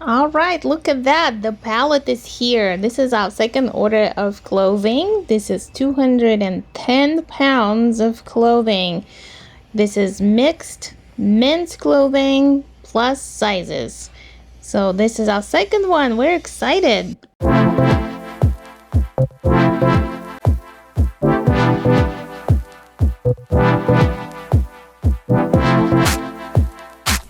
All right, look at that. The pallet is here. This is our second order of clothing. This is 210 pounds of clothing. This is mixed men's clothing plus sizes. So this is our second one. We're excited.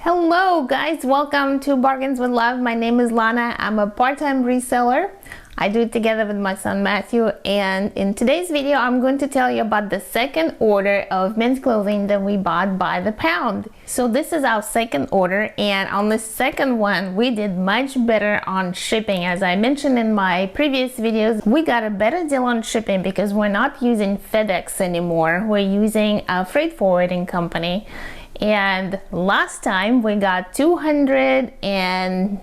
Hello guys, welcome to Bargains with Love. My name is Lana. I'm a part-time reseller. I do it together with my son Matthew, and in today's video I'm going to tell you about the second order of men's clothing that we bought by the pound. So this is our second order, and on the second one we did much better on shipping. As I mentioned in my previous videos, we got a better deal on shipping because we're not using FedEx anymore. We're using a freight forwarding company. And last time we got 210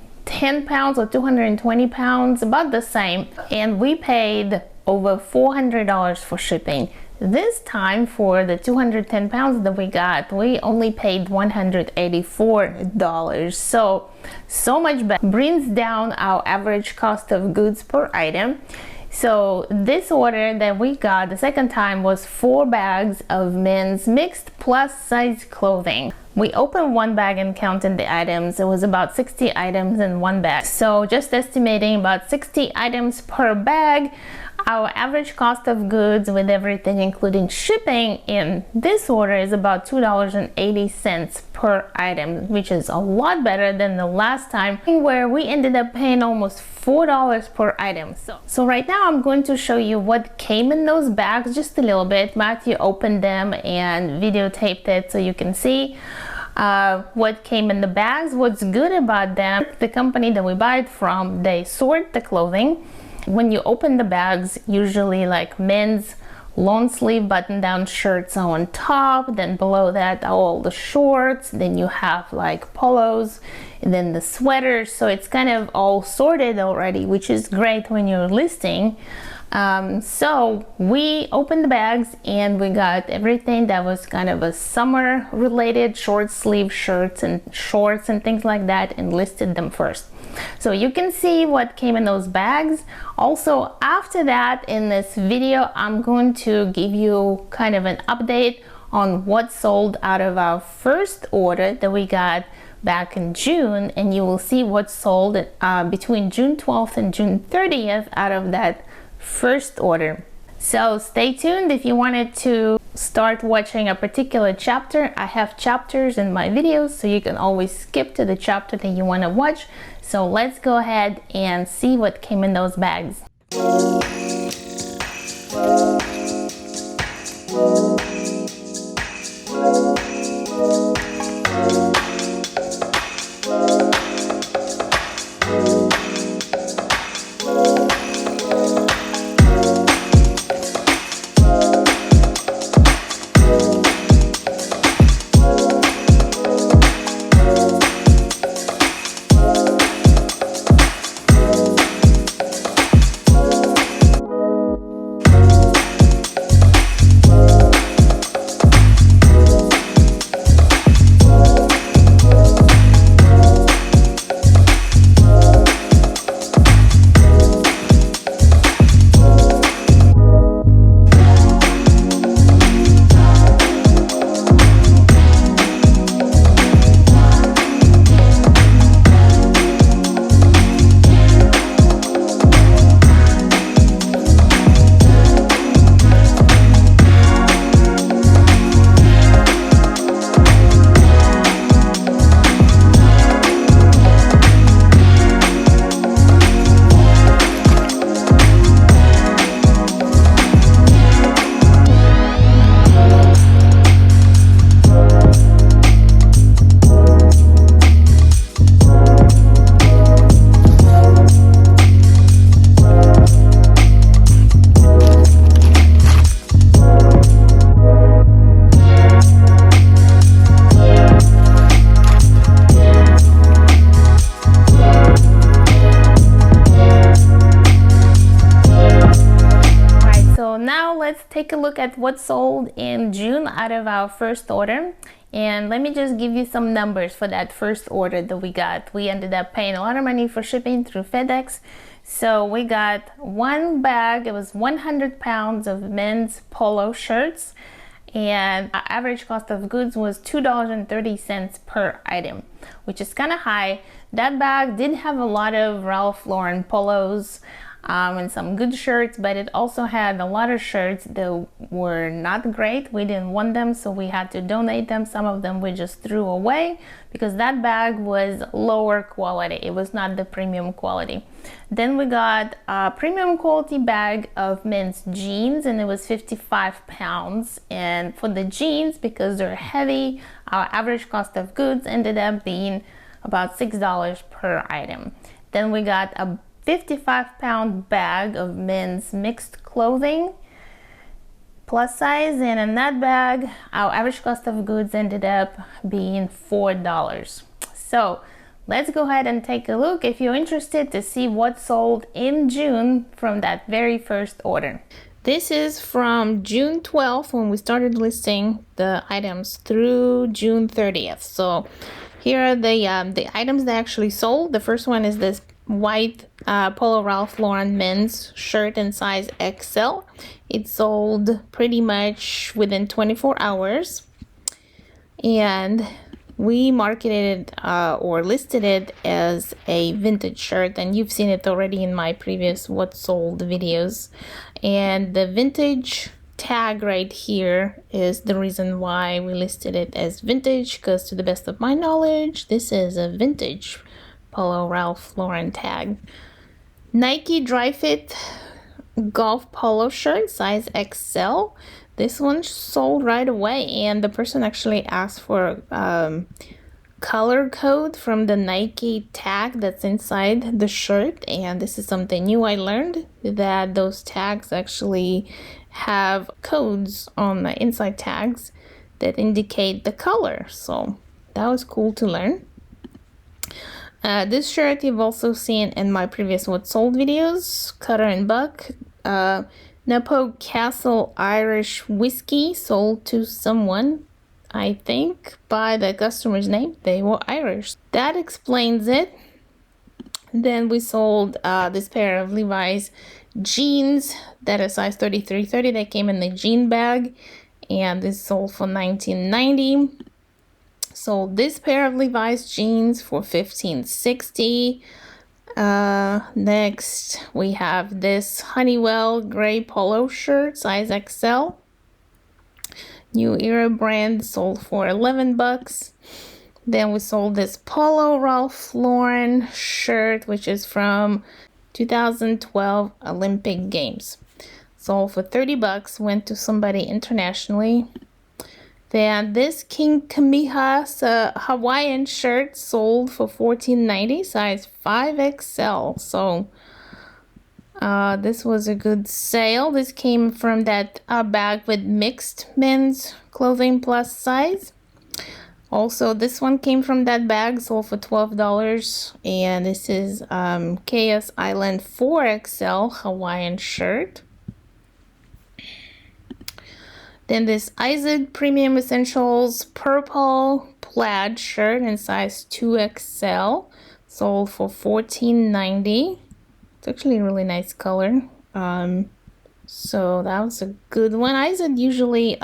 pounds or 220 pounds, about the same, and we paid over $400 for shipping. This time for the 210 pounds that we got, we only paid $184. So much better. Brings down our average cost of goods per item. So this order that we got the second time was 4 bags of men's mixed plus size clothing. We opened one bag and counted the items. It was about 60 items in one bag. So just estimating about 60 items per bag. Our average cost of goods with everything including shipping in this order is about $2.80 per item, which is a lot better than the last time where we ended up paying almost $4 per item. So right now I'm going to show you what came in those bags just a little bit. Matthew opened them and videotaped it so you can see what came in the bags. What's good about them, the company that we buy it from, they sort the clothing. When you open the bags, usually like men's long sleeve button down shirts are on top, then below that are all the shorts, then you have like polos, and then the sweaters. So it's kind of all sorted already, which is great when you're listing. So we opened the bags and we got everything that was kind of a summer related, short sleeve shirts and shorts and things like that, and listed them first. So you can see what came in those bags. Also, after that, in this video, I'm going to give you kind of an update on what sold out of our first order that we got back in June, and you will see what sold between June 12th and June 30th out of that first order. So stay tuned if you wanted to start watching a particular chapter. I have chapters in my videos, so you can always skip to the chapter that you want to watch. So let's go ahead and see what came in those bags. take a look at what sold in June out of our first order. And let me just give you some numbers for that first order that we got. We ended up paying a lot of money for shipping through FedEx. So we got one bag, it was 100 pounds of men's polo shirts, and our average cost of goods was $2.30 per item, which is kind of high. That bag did have a lot of Ralph Lauren polos and some good shirts, but it also had a lot of shirts that were not great. We didn't want them, so we had to donate them. Some of them we just threw away because that bag was lower quality. It was not the premium quality. Then we got a premium quality bag of men's jeans, and it was 55 pounds. And for the jeans, because they're heavy, our average cost of goods ended up being about $6 per item. Then we got a 55-pound bag of men's mixed clothing, plus size, and in that bag, our average cost of goods ended up being $4. So let's go ahead and take a look if you're interested to see what sold in June from that very first order. This is from June 12th when we started listing the items through June 30th. So here are the items that actually sold. The first one is this white Polo Ralph Lauren men's shirt in size XL. It sold pretty much within 24 hours. And we marketed it or listed it as a vintage shirt, and you've seen it already in my previous what sold videos. And the vintage tag right here is the reason why we listed it as vintage, because to the best of my knowledge, this is a vintage Polo Ralph Lauren tag. Nike Dry Fit golf polo shirt size XL. This one sold right away, and the person actually asked for color code from the Nike tag that's inside the shirt. And this is something new I learned, that those tags actually have codes on the inside tags that indicate the color. So that was cool to learn. This shirt you've also seen in my previous what sold videos. Cutter and Buck Napo Castle Irish whiskey sold to someone, I think, by the customer's name. They were Irish. That explains it. Then we sold this pair of Levi's jeans that are size 33-30. They came in the jean bag, and this sold for $19.90. Sold this pair of Levi's jeans for $15.60. Next we have this Honeywell gray polo shirt size XL. New Era brand, sold for $11. Then we sold this Polo Ralph Lauren shirt, which is from 2012 Olympic Games. Sold for $30, went to somebody internationally. Then this King Kamiha's Hawaiian shirt sold for $14.90, size 5XL. So this was a good sale. This came from that bag with mixed men's clothing plus size. Also, this one came from that bag, sold for $12. And this is KS Island 4XL Hawaiian shirt. Then this Izod Premium Essentials purple plaid shirt in size 2XL, sold for $14.90. It's actually a really nice color. So that was a good one. Izod usually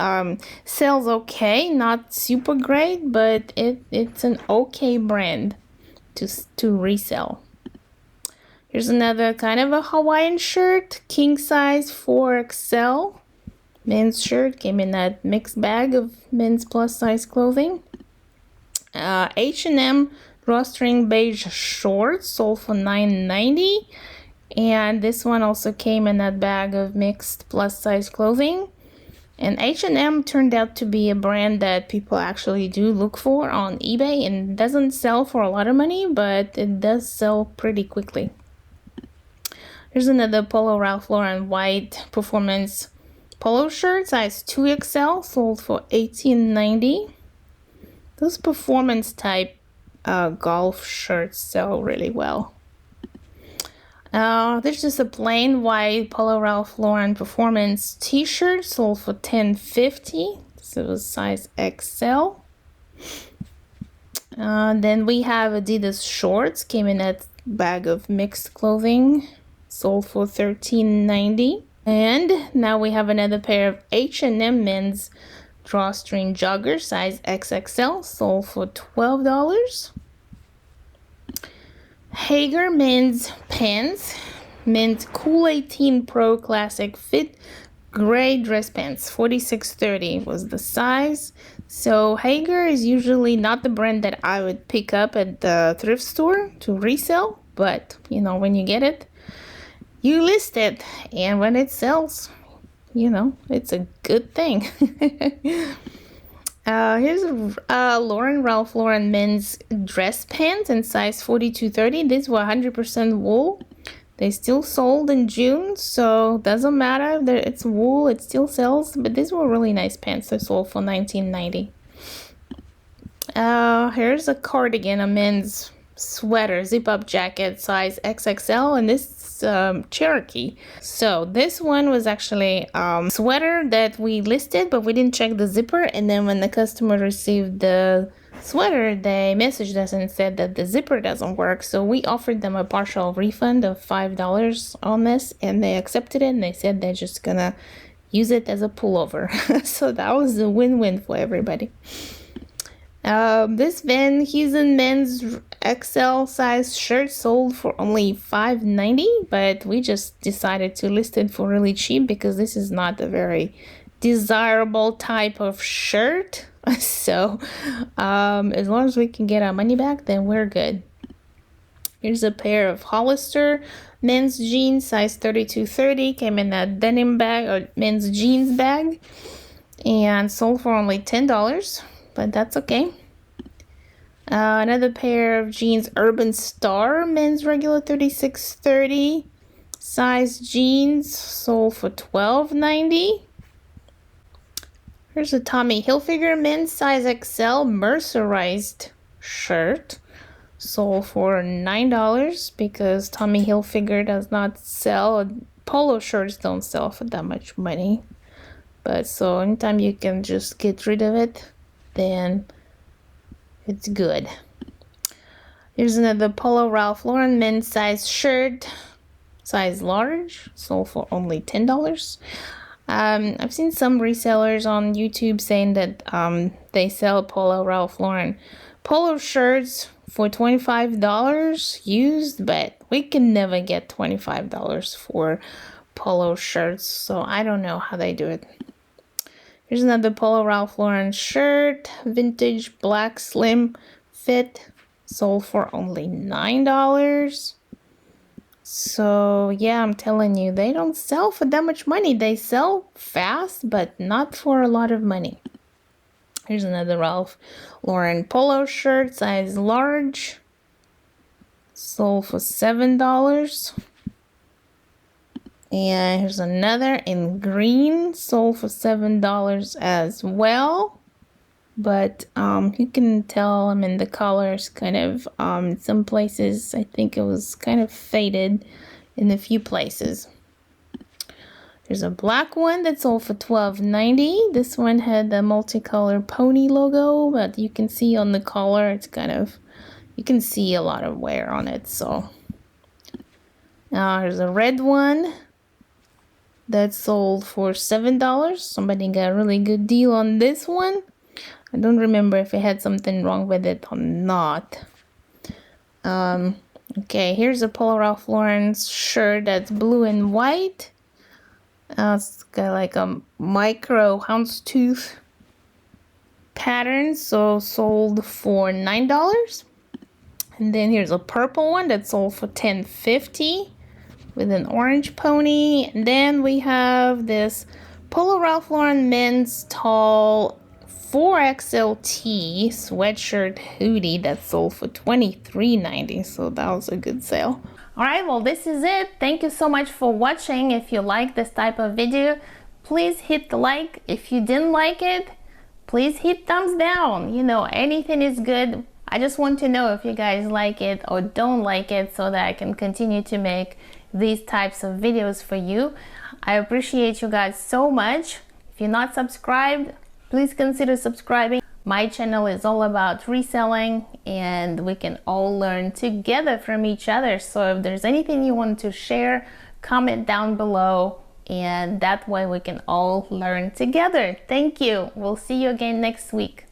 sells okay, not super great, but it's an okay brand to resell. Here's another kind of a Hawaiian shirt, king size 4XL. Men's shirt, came in that mixed bag of men's plus size clothing. H&M drawstring beige shorts sold for $9.90. And this one also came in that bag of mixed plus size clothing. And H&M turned out to be a brand that people actually do look for on eBay, and doesn't sell for a lot of money, but it does sell pretty quickly. Here's another Polo Ralph Lauren white performance polo shirt, size 2XL, sold for $18.90. Those performance type golf shirts sell really well. There's just a plain white Polo Ralph Lauren Performance t-shirt, sold for $10.50. So it was size XL. Then we have Adidas shorts, came in a bag of mixed clothing, sold for $13.90. And now we have another pair of H&M men's drawstring joggers, size XXL, sold for $12. Hager men's pants, men's Cool 18 Pro Classic Fit gray dress pants, $46.30 was the size. So Hager is usually not the brand that I would pick up at the thrift store to resell, but you know, when you get it, you list it, and when it sells, you know, it's a good thing. Here's a Ralph Lauren men's dress pants in size 42-30. These were 100% wool. They still sold in June, so doesn't matter if it's wool, it still sells. But these were really nice pants. They sold for $19.90. Here's a cardigan, a men's sweater, zip-up jacket, size XXL, and this Cherokee. So this one was actually sweater that we listed, but we didn't check the zipper, and then when the customer received the sweater, they messaged us and said that the zipper doesn't work. So we offered them a partial refund of $5 on this, and they accepted it, and they said they're just gonna use it as a pullover. So that was a win-win for everybody. This Van Heusen men's XL size shirt sold for only $5.90, but we just decided to list it for really cheap because this is not a very desirable type of shirt. So as long as we can get our money back, then we're good. Here's a pair of Hollister men's jeans, size 32-30, came in a denim bag or men's jeans bag, and sold for only $10. But that's okay. Another pair of jeans, Urban Star men's regular 36-30 size jeans, sold for $12.90. Here's a Tommy Hilfiger men's size XL mercerized shirt, sold for $9 because Tommy Hilfiger does not sell, polo shirts don't sell for that much money. But so anytime you can just get rid of it, then it's good. Here's another Polo Ralph Lauren men's size shirt, size large, sold for only $10. I've seen some resellers on YouTube saying that they sell Polo Ralph Lauren polo shirts for $25 used, but we can never get $25 for polo shirts, so I don't know how they do it. Here's another Polo Ralph Lauren shirt, vintage black slim fit, sold for only $9. So yeah, I'm telling you, they don't sell for that much money. They sell fast, but not for a lot of money. Here's another Ralph Lauren polo shirt, size large, sold for $7. And here's another in green, sold for $7 as well. But you can tell, I mean, the color is kind of, some places, I think it was kind of faded in a few places. There's a black one that sold for $12.90. This one had the multicolor pony logo, but you can see on the collar, it's kind of, you can see a lot of wear on it. So now here's a red one that sold for $7. Somebody got a really good deal on this one. I don't remember if it had something wrong with it or not. Okay, here's a Polo Ralph Lauren shirt that's blue and white. It's got like a micro houndstooth pattern, so sold for $9. And then here's a purple one that sold for $10.50 with an orange pony. And then we have this Polo Ralph Lauren men's tall 4XLT sweatshirt hoodie that sold for $23.90, so that was a good sale. Alright, well this is it. Thank you so much for watching. If you like this type of video, please hit the like. If you didn't like it, please hit thumbs down. You know, anything is good. I just want to know if you guys like it or don't like it so that I can continue to make these types of videos for you. I appreciate you guys so much. If you're not subscribed, please consider subscribing. My channel is all about reselling, and we can all learn together from each other. So if there's anything you want to share, comment down below, and that way we can all learn together. Thank you. We'll see you again next week.